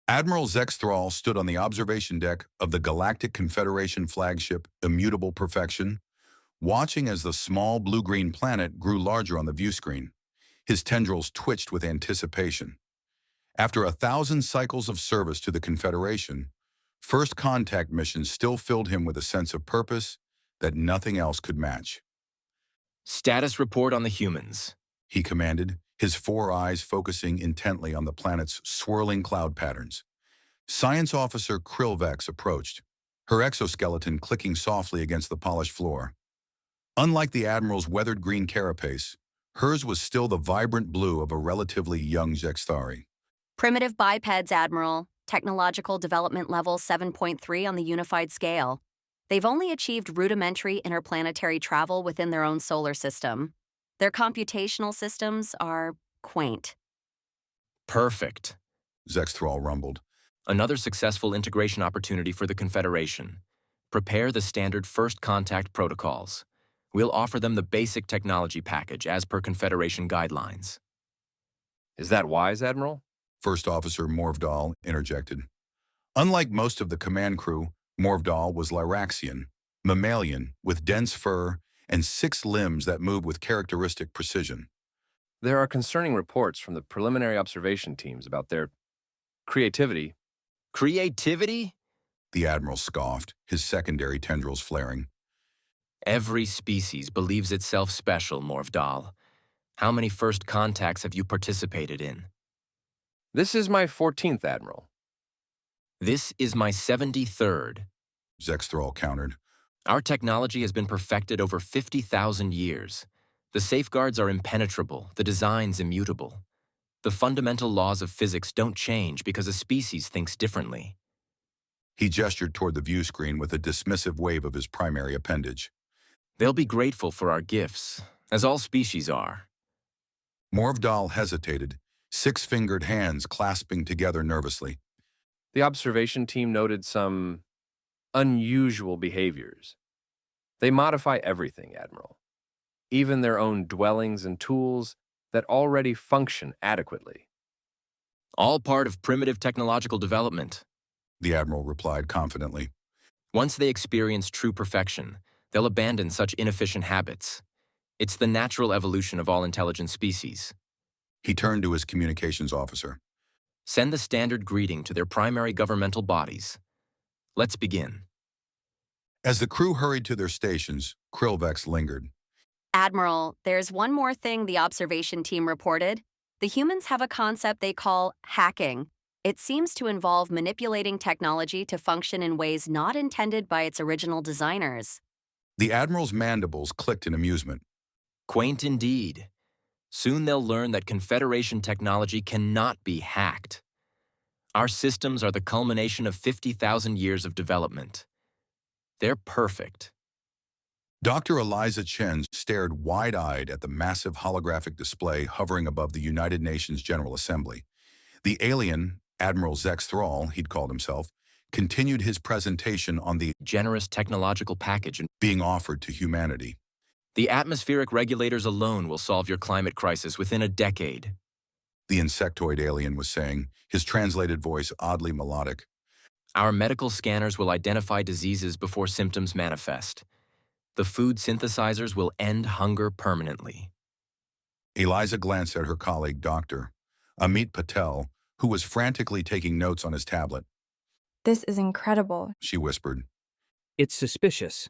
Admiral Zex Thrall stood on the observation deck of the Galactic Confederation flagship Immutable Perfection, watching as the small blue-green planet grew larger on the view screen. His tendrils twitched with anticipation. After 1,000 cycles of service to the Confederation, first contact missions still filled him with a sense of purpose that nothing else could match. Status report on the humans, He commanded, his four eyes focusing intently on the planet's swirling cloud patterns. Science Officer Krillvex approached, her exoskeleton clicking softly against the polished floor. Unlike the Admiral's weathered green carapace, hers was still the vibrant blue of a relatively young Zexthari. Primitive bipeds, Admiral. Technological development level 7.3 on the unified scale. They've only achieved rudimentary interplanetary travel within their own solar system. Their computational systems are quaint. perfect. Zexthral rumbled. Another successful integration opportunity for the Confederation. Prepare the standard first contact protocols. We'll offer them the basic technology package as per Confederation guidelines. Is that wise, Admiral? First Officer Morvdal interjected. Unlike most of the command crew, Morvdal was Lyraxian, mammalian, with dense fur and 6 limbs that move with characteristic precision. There are concerning reports from the preliminary observation teams about their creativity. Creativity? The Admiral scoffed, his secondary tendrils flaring. Every species believes itself special, Morvdal. How many first contacts have you participated in? This is my 14th, Admiral. This is my 73rd. Zexthral countered. Our technology has been perfected over 50,000 years. The safeguards are impenetrable, the designs immutable. The fundamental laws of physics don't change because a species thinks differently. He gestured toward the view screen with a dismissive wave of his primary appendage. They'll be grateful for our gifts, as all species are. Morvdal hesitated, 6-fingered hands clasping together nervously. The observation team noted some unusual behaviors. They modify everything, Admiral. Even their own dwellings and tools that already function adequately. All part of primitive technological development. The Admiral replied confidently. Once they experience true perfection, they'll abandon such inefficient habits. It's the natural evolution of all intelligent species. He turned to his communications officer. Send the standard greeting to their primary governmental bodies. Let's begin. As the crew hurried to their stations, Krillvex lingered. Admiral, there's one more thing the observation team reported. The humans have a concept they call hacking. It seems to involve manipulating technology to function in ways not intended by its original designers. The Admiral's mandibles clicked in amusement. Quaint indeed. Soon they'll learn that Confederation technology cannot be hacked. Our systems are the culmination of 50,000 years of development. They're perfect. Dr. Eliza Chen stared wide-eyed at the massive holographic display hovering above the United Nations General Assembly. The alien, Admiral Zex Thrall, he'd called himself, continued his presentation on the Generous technological package. being offered to humanity. The atmospheric regulators alone will solve your climate crisis within a decade. The insectoid alien was saying, his translated voice oddly melodic. Our medical scanners will identify diseases before symptoms manifest. The food synthesizers will end hunger permanently. Eliza glanced at her colleague, Dr. Amit Patel, who was frantically taking notes on his tablet. This is incredible. She whispered. It's suspicious.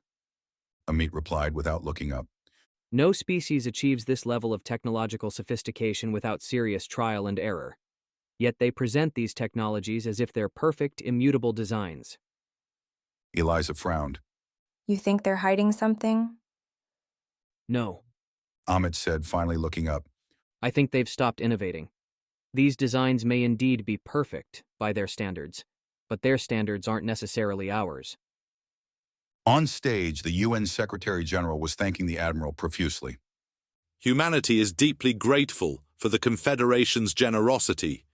Amit replied without looking up. No species achieves this level of technological sophistication without serious trial and error. Yet they present these technologies as if they're perfect, immutable designs. Eliza frowned. You think they're hiding something? No, Amit said, finally looking up. I think they've stopped innovating. These designs may indeed be perfect by their standards, but their standards aren't necessarily ours. On stage, the UN Secretary General was thanking the Admiral profusely. Humanity is deeply grateful for the Confederation's generosity.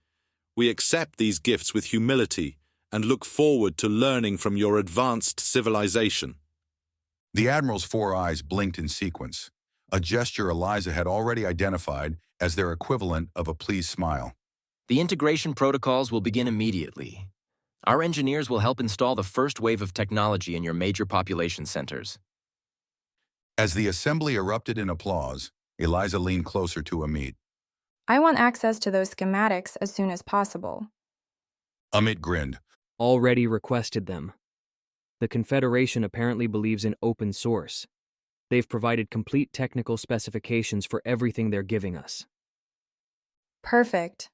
We accept these gifts with humility and look forward to learning from your advanced civilization. The Admiral's 4 eyes blinked in sequence, a gesture Eliza had already identified as their equivalent of a pleased smile. The integration protocols will begin immediately. Our engineers will help install the first wave of technology in your major population centers. As the assembly erupted in applause, Eliza leaned closer to Amit. I want access to those schematics as soon as possible. Amit grinned. Already requested them. The Confederation apparently believes in open source. They've provided complete technical specifications for everything they're giving us. Perfect.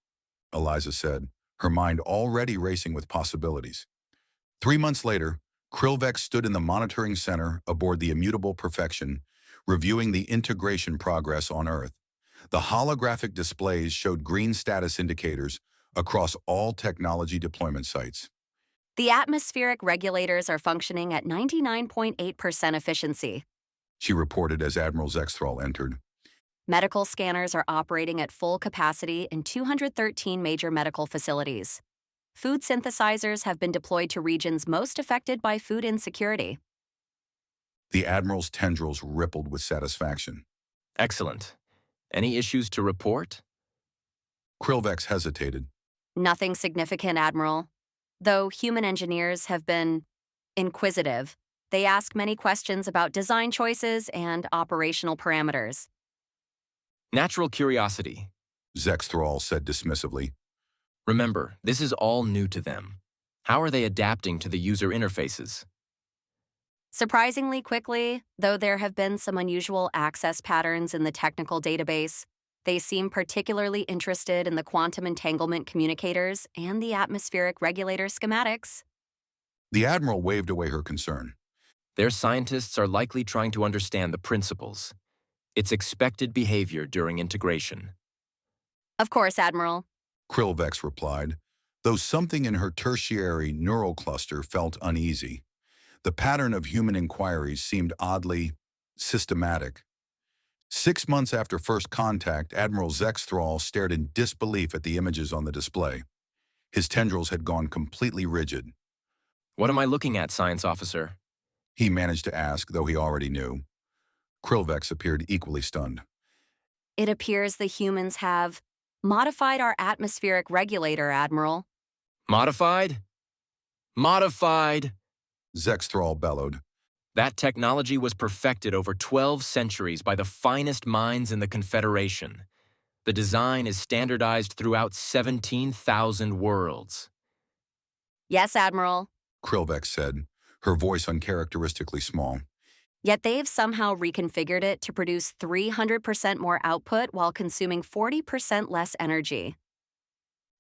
Eliza said, her mind already racing with possibilities. 3 months later, Krillvex stood in the monitoring center aboard the Immutable Perfection, reviewing the integration progress on Earth. The holographic displays showed green status indicators across all technology deployment sites. The atmospheric regulators are functioning at 99.8% efficiency. She reported as Admiral Zexthral entered. Medical scanners are operating at full capacity in 213 major medical facilities. Food synthesizers have been deployed to regions most affected by food insecurity. The Admiral's tendrils rippled with satisfaction. Excellent. Any issues to report? Krillvex hesitated. Nothing significant, Admiral. Though human engineers have been inquisitive, they ask many questions about design choices and operational parameters. Natural curiosity. Zexthral said dismissively. Remember, this is all new to them. How are they adapting to the user interfaces? Surprisingly quickly, though there have been some unusual access patterns in the technical database, they seem particularly interested in the quantum entanglement communicators and the atmospheric regulator schematics. The Admiral waved away her concern. Their scientists are likely trying to understand the principles. It's expected behavior during integration. Of course, Admiral. Krillvex replied, though something in her tertiary neural cluster felt uneasy. The pattern of human inquiries seemed oddly systematic. 6 months after first contact, Admiral Zexthral stared in disbelief at the images on the display. His tendrils had gone completely rigid. What am I looking at, Science Officer? He managed to ask, though he already knew. Krillvex appeared equally stunned. It appears the humans have modified our atmospheric regulator, Admiral. Modified? Modified! Zexthral bellowed. That technology was perfected over 12 centuries by the finest minds in the Confederation. The design is standardized throughout 17,000 worlds. Yes, Admiral. Krillvex said, her voice uncharacteristically small. Yet they've somehow reconfigured it to produce 300% more output while consuming 40% less energy.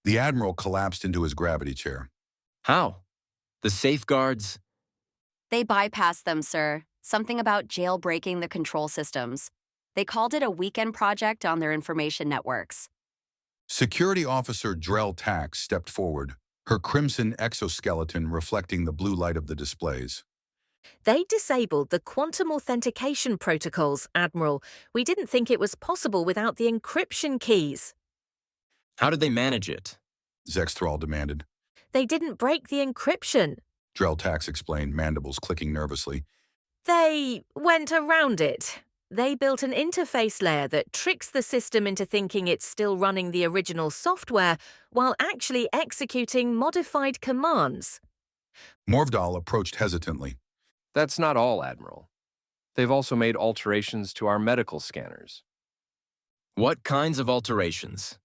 The Admiral collapsed into his gravity chair. How? The safeguards? They bypassed them, sir. Something about jailbreaking the control systems. They called it a weekend project on their information networks. Security Officer Drell Tax stepped forward, her crimson exoskeleton reflecting the blue light of the displays. They disabled the quantum authentication protocols, Admiral. We didn't think it was possible without the encryption keys. How did they manage it? Zexthral demanded. They didn't break the encryption. Drell Tax explained, mandibles clicking nervously. They went around it. They built an interface layer that tricks the system into thinking it's still running the original software while actually executing modified commands. Morvdal approached hesitantly. That's not all, Admiral. They've also made alterations to our medical scanners. What kinds of alterations?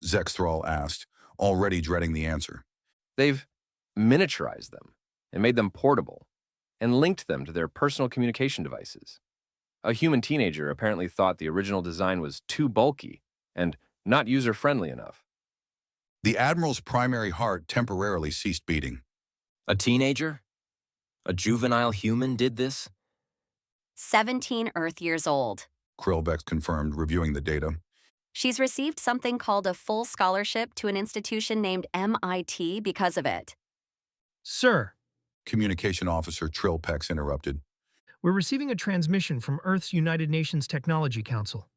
Zexthral asked, already dreading the answer. They've miniaturized them and made them portable and linked them to their personal communication devices. A human teenager apparently thought the original design was too bulky and not user-friendly enough. The Admiral's primary heart temporarily ceased beating. A teenager? A juvenile human did this? 17 Earth years old. Krillvex confirmed, reviewing the data. She's received something called a full scholarship to an institution named MIT because of it. Sir, Communication Officer Trillpex interrupted. we're receiving a transmission from Earth's United Nations Technology Council.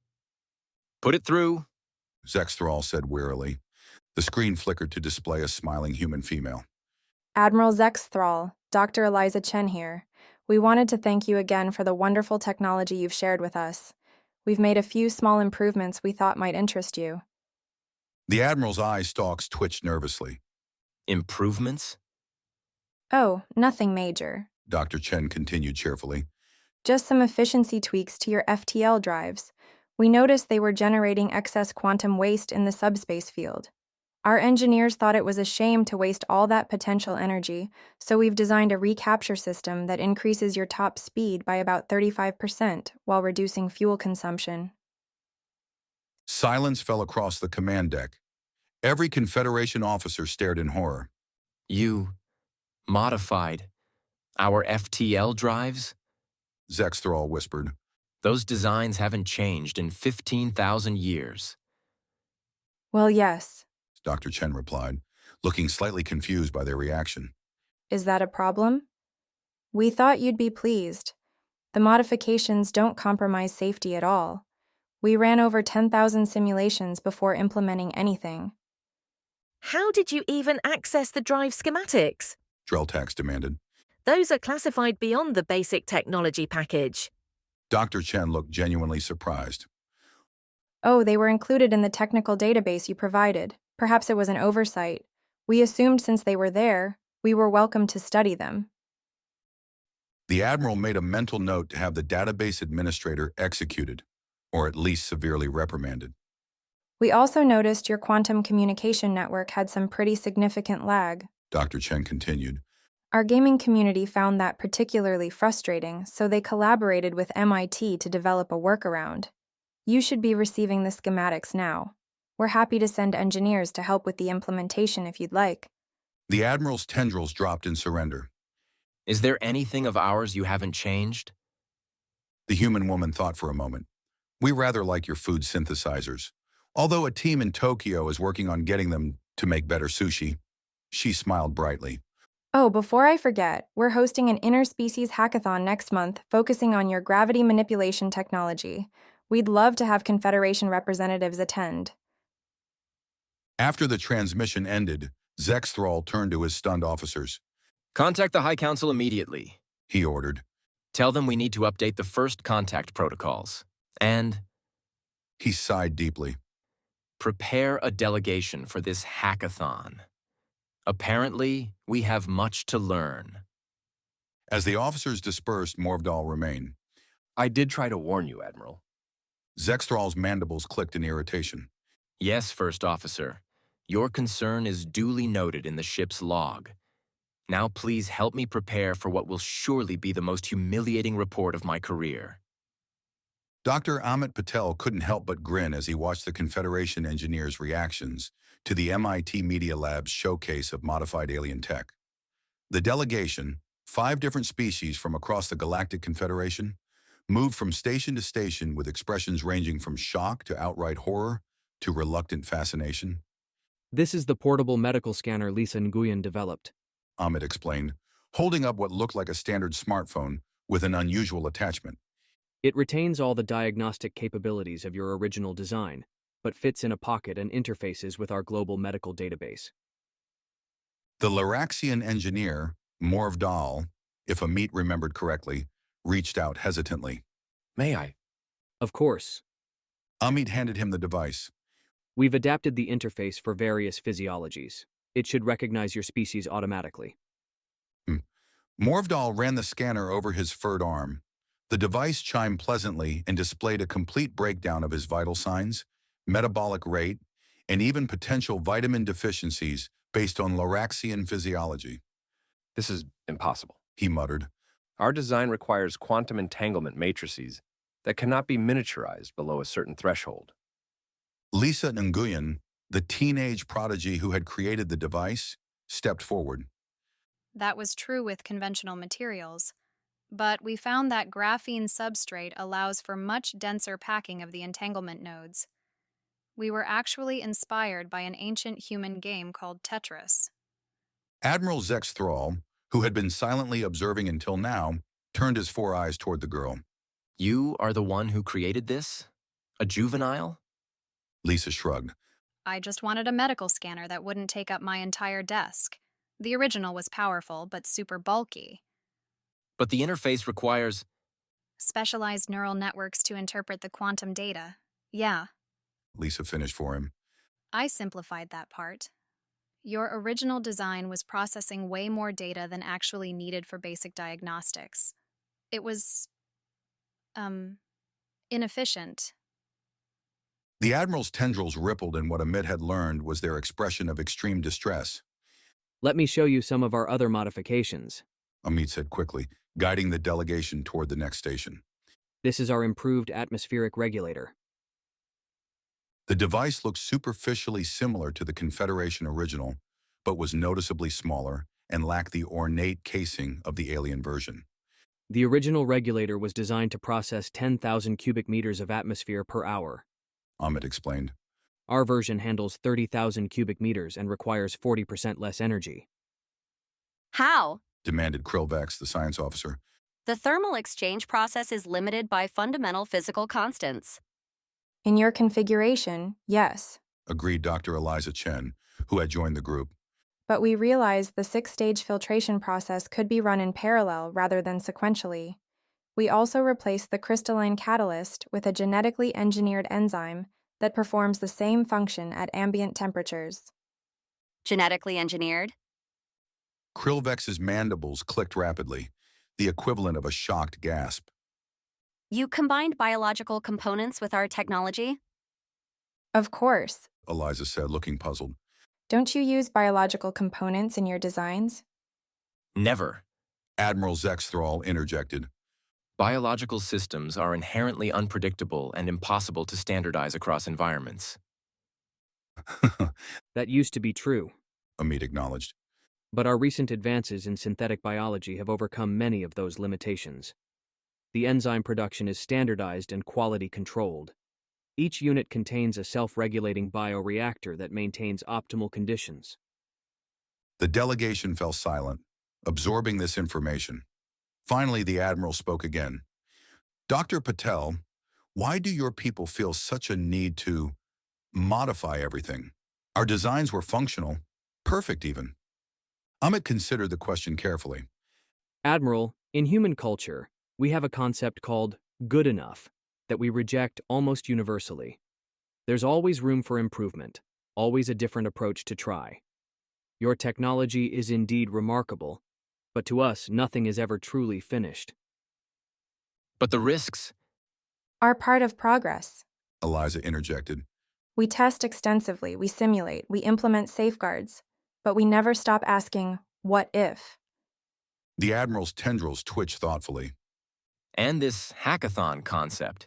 Put it through. Zexthral said wearily. The screen flickered to display a smiling human female. Admiral Zexthral, Dr. Eliza Chen here. We wanted to thank you again for the wonderful technology you've shared with us. We've made a few small improvements we thought might interest you. The Admiral's eye stalks twitched nervously. Improvements? Oh, nothing major. Dr. Chen continued cheerfully. Just some efficiency tweaks to your FTL drives. We noticed they were generating excess quantum waste in the subspace field. Our engineers thought it was a shame to waste all that potential energy, so we've designed a recapture system that increases your top speed by about 35% while reducing fuel consumption. Silence fell across the command deck. Every Confederation officer stared in horror. You modified our FTL drives? Zexthrall whispered. Those designs haven't changed in 15,000 years. Well, yes. Dr. Chen replied, looking slightly confused by their reaction. Is that a problem? We thought you'd be pleased. The modifications don't compromise safety at all. We ran over 10,000 simulations before implementing anything. How did you even access the drive schematics? Dreltax demanded. Those are classified beyond the basic technology package. Dr. Chen looked genuinely surprised. Oh, they were included in the technical database you provided. Perhaps it was an oversight. We assumed since they were there, we were welcome to study them. The Admiral made a mental note to have the database administrator executed, or at least severely reprimanded. We also noticed your quantum communication network had some pretty significant lag. Dr. Chen continued. Our gaming community found that particularly frustrating, so they collaborated with MIT to develop a workaround. You should be receiving the schematics now. We're happy to send engineers to help with the implementation if you'd like. The Admiral's tendrils dropped in surrender. Is there anything of ours you haven't changed? The human woman thought for a moment. We rather like your food synthesizers. Although a team in Tokyo is working on getting them to make better sushi. She smiled brightly. Oh, before I forget, we're hosting an interspecies hackathon next month focusing on your gravity manipulation technology. We'd love to have Confederation representatives attend. After the transmission ended, Zexthrall turned to his stunned officers. Contact the High Council immediately. He ordered. Tell them we need to update the first contact protocols. And He sighed deeply. prepare a delegation for this hackathon. Apparently, we have much to learn. As the officers dispersed, Morvdahl remained. I did try to warn you, Admiral. Zexthrall's mandibles clicked in irritation. Yes, First Officer. Your concern is duly noted in the ship's log. Now please help me prepare for what will surely be the most humiliating report of my career. Dr. Amit Patel couldn't help but grin as he watched the Confederation engineers' reactions to the MIT Media Lab's showcase of modified alien tech. The delegation, 5 different species from across the Galactic Confederation, moved from station to station with expressions ranging from shock to outright horror to reluctant fascination. This is the portable medical scanner Lisa Nguyen developed. Amit explained, holding up what looked like a standard smartphone with an unusual attachment. It retains all the diagnostic capabilities of your original design, but fits in a pocket and interfaces with our global medical database. The Laraxian engineer, Morvdahl, if Amit remembered correctly, reached out hesitantly. May I? Of course, Amit handed him the device. we've adapted the interface for various physiologies. It should recognize your species automatically. Morvdahl ran the scanner over his furred arm. The device chimed pleasantly and displayed a complete breakdown of his vital signs, metabolic rate, and even potential vitamin deficiencies based on Laraxian physiology. This is impossible. He muttered. Our design requires quantum entanglement matrices that cannot be miniaturized below a certain threshold. Lisa Nguyen, the teenage prodigy who had created the device, stepped forward. That was true with conventional materials, but we found that graphene substrate allows for much denser packing of the entanglement nodes. We were actually inspired by an ancient human game called Tetris. Admiral Zexthrall, who had been silently observing until now, turned his 4 eyes toward the girl. You are the one who created this? A juvenile? Lisa shrugged. I just wanted a medical scanner that wouldn't take up my entire desk. The original was powerful, but super bulky. But the interface requires... Specialized neural networks to interpret the quantum data. Yeah. Lisa finished for him. I simplified that part. Your original design was processing way more data than actually needed for basic diagnostics. It was, inefficient. The Admiral's tendrils rippled, and what Amit had learned was their expression of extreme distress. Let me show you some of our other modifications. Amit said quickly, guiding the delegation toward the next station. This is our improved atmospheric regulator. The device looked superficially similar to the Confederation original, but was noticeably smaller and lacked the ornate casing of the alien version. The original regulator was designed to process 10,000 cubic meters of atmosphere per hour. Amit explained. Our version handles 30,000 cubic meters and requires 40% less energy. How? Demanded Krillvex, the science officer. The thermal exchange process is limited by fundamental physical constants. In your configuration, yes. Agreed Dr. Eliza Chen, who had joined the group. But we realized the 6-stage filtration process could be run in parallel rather than sequentially. We also replaced the crystalline catalyst with a genetically engineered enzyme that performs the same function at ambient temperatures. Genetically engineered? Krillvex's mandibles clicked rapidly, the equivalent of a shocked gasp. You combined biological components with our technology? Of course. Eliza said, looking puzzled. Don't you use biological components in your designs? Never. Admiral Zexthrall interjected. Biological systems are inherently unpredictable and impossible to standardize across environments. That used to be true. Amit acknowledged. But our recent advances in synthetic biology have overcome many of those limitations. The enzyme production is standardized and quality controlled. Each unit contains a self-regulating bioreactor that maintains optimal conditions. The delegation fell silent, absorbing this information. Finally, the Admiral spoke again. Dr. Patel, why do your people feel such a need to modify everything? Our designs were functional, perfect even. Amit considered the question carefully. Admiral, in human culture, we have a concept called good enough that we reject almost universally. There's always room for improvement, always a different approach to try. Your technology is indeed remarkable, but to us, nothing is ever truly finished. But the risks? Are part of progress. Eliza interjected. We test extensively, we simulate, we implement safeguards, but we never stop asking, what if? The Admiral's tendrils twitched thoughtfully. And this hackathon concept.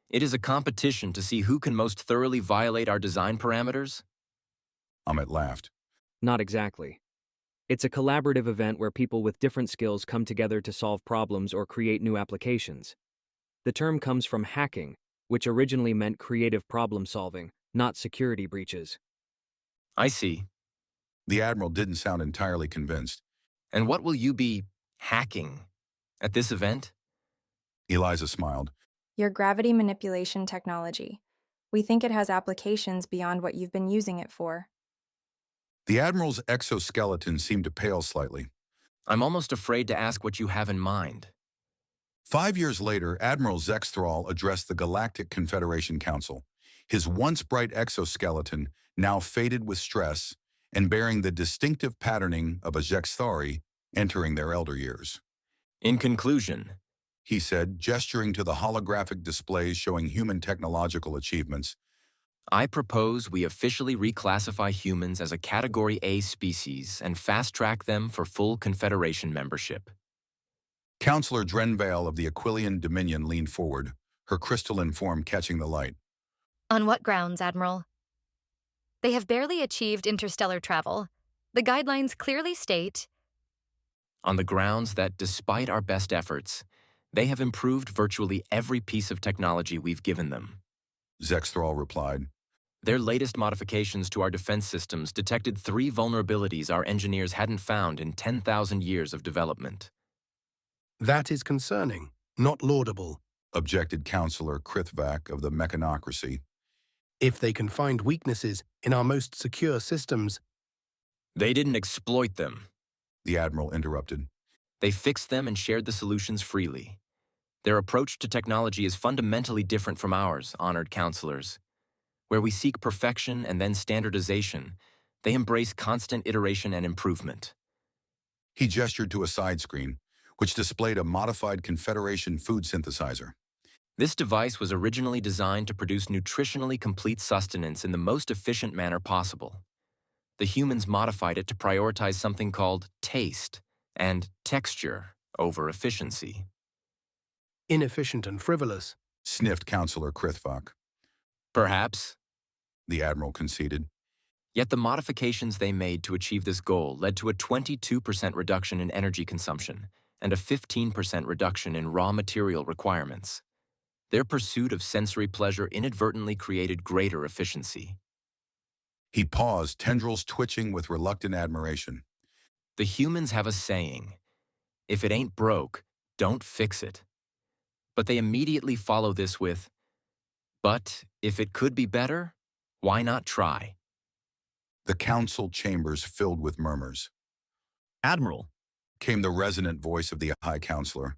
It is a competition to see who can most thoroughly violate our design parameters? Amit laughed. Not exactly. It's a collaborative event where people with different skills come together to solve problems or create new applications. The term comes from hacking, which originally meant creative problem solving, not security breaches. I see. The Admiral didn't sound entirely convinced. And what will you be hacking at this event? Eliza smiled. Your gravity manipulation technology. We think it has applications beyond what you've been using it for. The Admiral's exoskeleton seemed to pale slightly. I'm almost afraid to ask what you have in mind. 5 years later, Admiral Zexthrall addressed the Galactic Confederation Council, his once bright exoskeleton now faded with stress and bearing the distinctive patterning of a Zexthari entering their elder years. In conclusion, He said, gesturing to the holographic displays showing human technological achievements, I propose we officially reclassify humans as a Category A species and fast-track them for full Confederation membership. Counselor Drenvale of the Aquilian Dominion leaned forward, her crystalline form catching the light. On what grounds, Admiral? They have barely achieved interstellar travel. The guidelines clearly state, On the grounds that, despite our best efforts, they have improved virtually every piece of technology we've given them. Zexthrall replied. Their latest modifications to our defense systems detected 3 vulnerabilities our engineers hadn't found in 10,000 years of development. That is concerning, not laudable. Objected Counselor Krithvak of the Mechanocracy. If they can find weaknesses in our most secure systems, They didn't exploit them. The Admiral interrupted. They fixed them and shared the solutions freely. Their approach to technology is fundamentally different from ours, honored counselors. Where we seek perfection and then standardization, they embrace constant iteration and improvement. He gestured to a side screen, which displayed a modified Confederation food synthesizer. This device was originally designed to produce nutritionally complete sustenance in the most efficient manner possible. The humans modified it to prioritize something called taste and texture over efficiency. Inefficient and frivolous. Sniffed Counselor Krithvak. Perhaps, The Admiral conceded. yet the modifications they made to achieve this goal led to a 22% reduction in energy consumption and a 15% reduction in raw material requirements. Their pursuit of sensory pleasure inadvertently created greater efficiency. He paused, tendrils twitching with reluctant admiration. The humans have a saying, if it ain't broke, don't fix it. But they immediately follow this with, but if it could be better, why not try? The council chambers filled with murmurs. Admiral, Came the resonant voice of the High Counselor.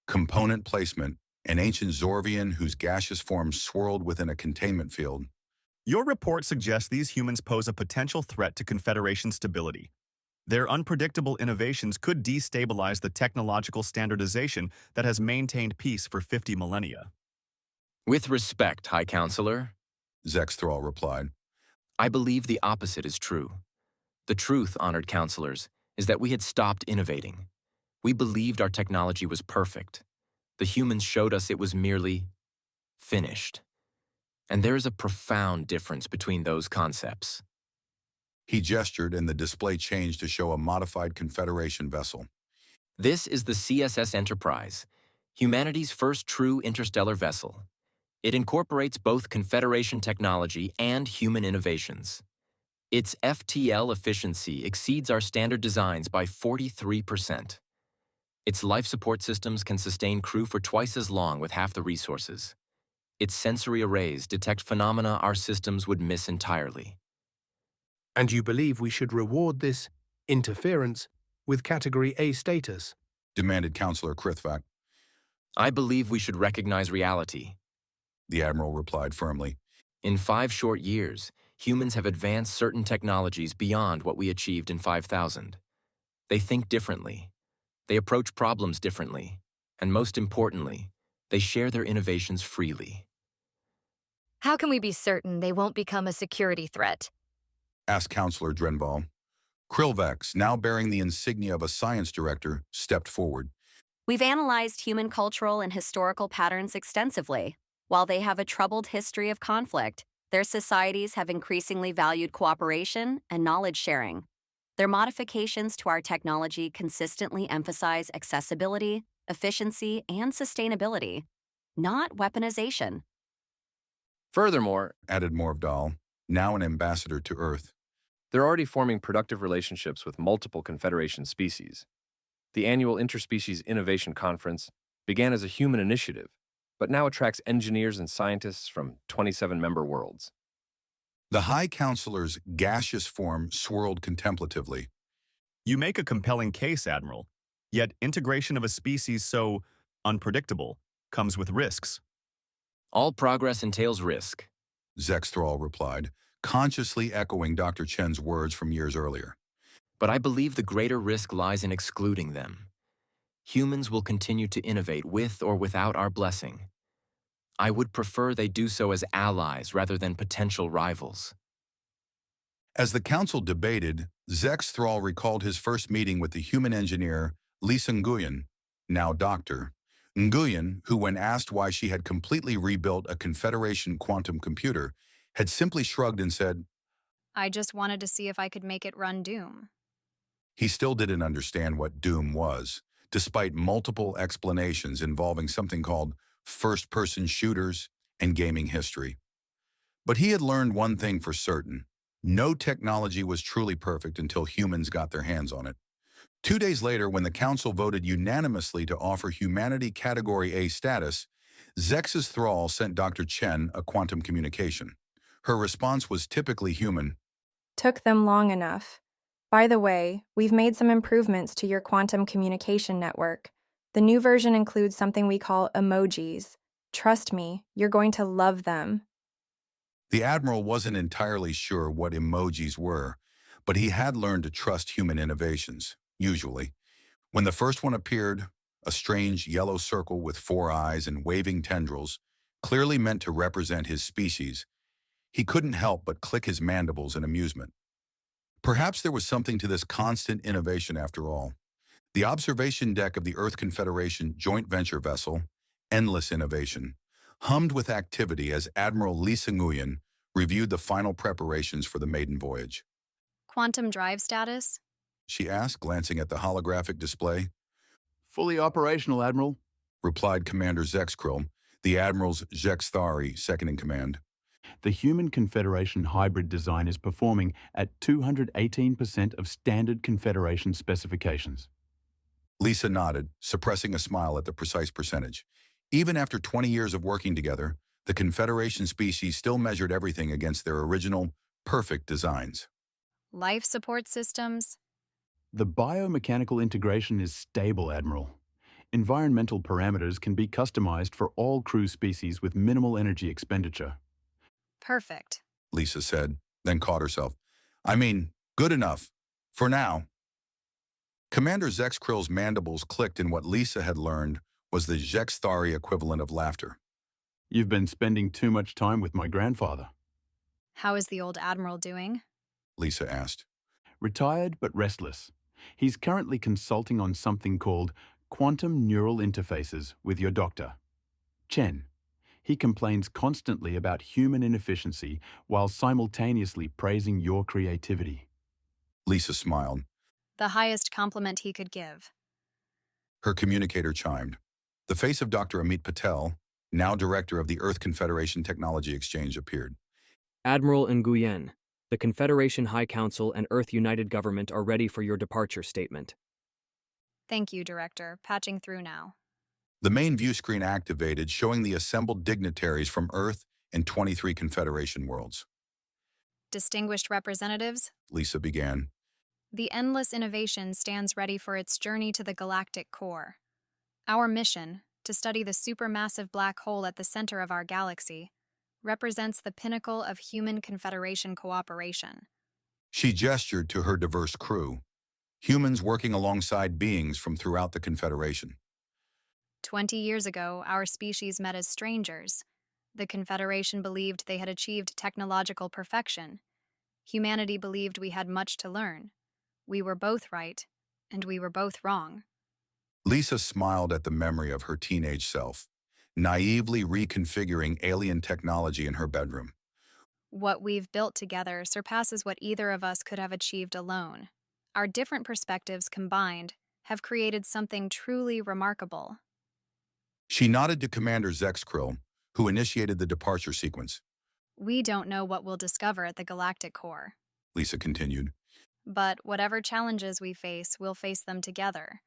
Component placement, an ancient Zorvian whose gaseous form swirled within a containment field. your report suggests these humans pose a potential threat to Confederation stability. Their unpredictable innovations could destabilize the technological standardization that has maintained peace for 50 millennia. With respect, High Counselor, Zexthrall replied. I believe the opposite is true. The truth, honored counselors, is that we had stopped innovating. We believed our technology was perfect. The humans showed us it was merely finished. And there is a profound difference between those concepts. He gestured and the display changed to show a modified Confederation vessel. This is the CSS Enterprise, humanity's first true interstellar vessel. It incorporates both Confederation technology and human innovations. Its FTL efficiency exceeds our standard designs by 43%. Its life support systems can sustain crew for twice as long with half the resources. Its sensory arrays detect phenomena our systems would miss entirely. And you believe we should reward this interference with Category A status? Demanded Counselor Krithvak. I believe we should recognize reality. The Admiral replied firmly. In 5 short years, humans have advanced certain technologies beyond what we achieved in 5,000. They think differently. They approach problems differently. And most importantly, they share their innovations freely. How can we be certain they won't become a security threat? Asked Counselor Drenval. Krillvex, now bearing the insignia of a science director, stepped forward. We've analyzed human cultural and historical patterns extensively. While they have a troubled history of conflict, their societies have increasingly valued cooperation and knowledge sharing. Their modifications to our technology consistently emphasize accessibility, efficiency, and sustainability, not weaponization. Furthermore, Added Morvdal, now an ambassador to Earth. they're already forming productive relationships with multiple Confederation species. The annual Interspecies Innovation Conference began as a human initiative, but now attracts engineers and scientists from 27 member worlds. The High Counselor's gaseous form swirled contemplatively. You make a compelling case, Admiral, yet integration of a species so unpredictable comes with risks. All progress entails risk. Zexthrall replied, consciously echoing Dr. Chen's words from years earlier. But I believe the greater risk lies in excluding them. Humans will continue to innovate with or without our blessing. I would prefer they do so as allies rather than potential rivals. As the council debated, Zexthrall recalled his first meeting with the human engineer Lisa Nguyen, now doctor. Nguyen, who when asked why she had completely rebuilt a Confederation quantum computer, had simply shrugged and said, I just wanted to see if I could make it run Doom. he still didn't understand what Doom was, despite multiple explanations involving something called first-person shooters and gaming history. But he had learned one thing for certain. No technology was truly perfect until humans got their hands on it. 2 days later, when the council voted unanimously to offer humanity Category A status, Zex's thrall sent Dr. Chen a quantum communication. Her response was typically human. Took them long enough. By the way, we've made some improvements to your quantum communication network. The new version includes something we call emojis. Trust me, you're going to love them. The Admiral wasn't entirely sure what emojis were, but he had learned to trust human innovations, usually. When the first one appeared, a strange yellow circle with 4 eyes and waving tendrils, clearly meant to represent his species, he couldn't help but click his mandibles in amusement. Perhaps there was something to this constant innovation after all. The observation deck of the Earth Confederation joint venture vessel, Endless Innovation, hummed with activity as Admiral Lisa Nguyen reviewed the final preparations for the maiden voyage. Quantum drive status? She asked, glancing at the holographic display. Fully operational, Admiral, Replied Commander Zexkrill, the Admiral's Zexthari, second in command. The Human Confederation hybrid design is performing at 218% of standard Confederation specifications. Lisa nodded, suppressing a smile at the precise percentage. Even after 20 years of working together, the Confederation species still measured everything against their original, perfect designs. Life support systems? The biomechanical integration is stable, Admiral. Environmental parameters can be customized for all crew species with minimal energy expenditure. Perfect. Lisa said, then caught herself. I mean, good enough. For now. Commander Zexkrill's mandibles clicked in what Lisa had learned was the Zexthari equivalent of laughter. You've been spending too much time with my grandfather. How is the old Admiral doing? Lisa asked. Retired but restless. He's currently consulting on something called quantum neural interfaces with your doctor, Chen. He complains constantly about human inefficiency while simultaneously praising your creativity. Lisa smiled. The highest compliment he could give. Her communicator chimed. The face of Dr. Amit Patel, now director of the Earth Confederation Technology Exchange, appeared. Admiral Nguyen, the Confederation High Council and Earth United Government are ready for your departure statement. Thank you, Director. Patching through now. The main view screen activated, showing the assembled dignitaries from Earth and 23 Confederation worlds. Distinguished representatives, Lisa began. the Endless Innovation stands ready for its journey to the galactic core. Our mission, to study the supermassive black hole at the center of our galaxy, represents the pinnacle of human Confederation cooperation. She gestured to her diverse crew, humans working alongside beings from throughout the Confederation. 20 years ago, our species met as strangers. The Confederation believed they had achieved technological perfection. Humanity believed we had much to learn. We were both right, and we were both wrong. Lisa smiled at the memory of her teenage self, naively reconfiguring alien technology in her bedroom. What we've built together surpasses what either of us could have achieved alone. Our different perspectives combined have created something truly remarkable. She nodded to Commander Zexkrill, who initiated the departure sequence. We don't know what we'll discover at the galactic core. Lisa continued. But whatever challenges we face, we'll face them together.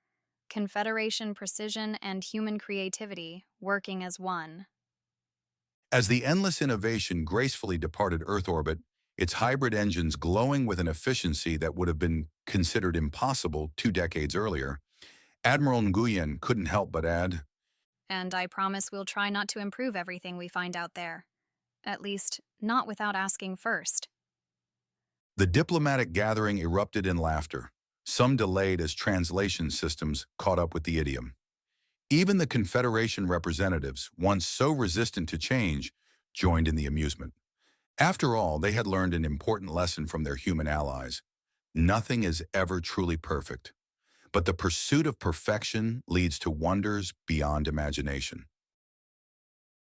Confederation precision and human creativity working as one. As the Endless Innovation gracefully departed Earth orbit, its hybrid engines glowing with an efficiency that would have been considered impossible 2 decades earlier, Admiral Nguyen couldn't help but add, And I promise we'll try not to improve everything we find out there. At least, not without asking first. The diplomatic gathering erupted in laughter, some delayed as translation systems caught up with the idiom. Even the Confederation representatives, once so resistant to change, joined in the amusement. After all, they had learned an important lesson from their human allies. Nothing is ever truly perfect, but the pursuit of perfection leads to wonders beyond imagination.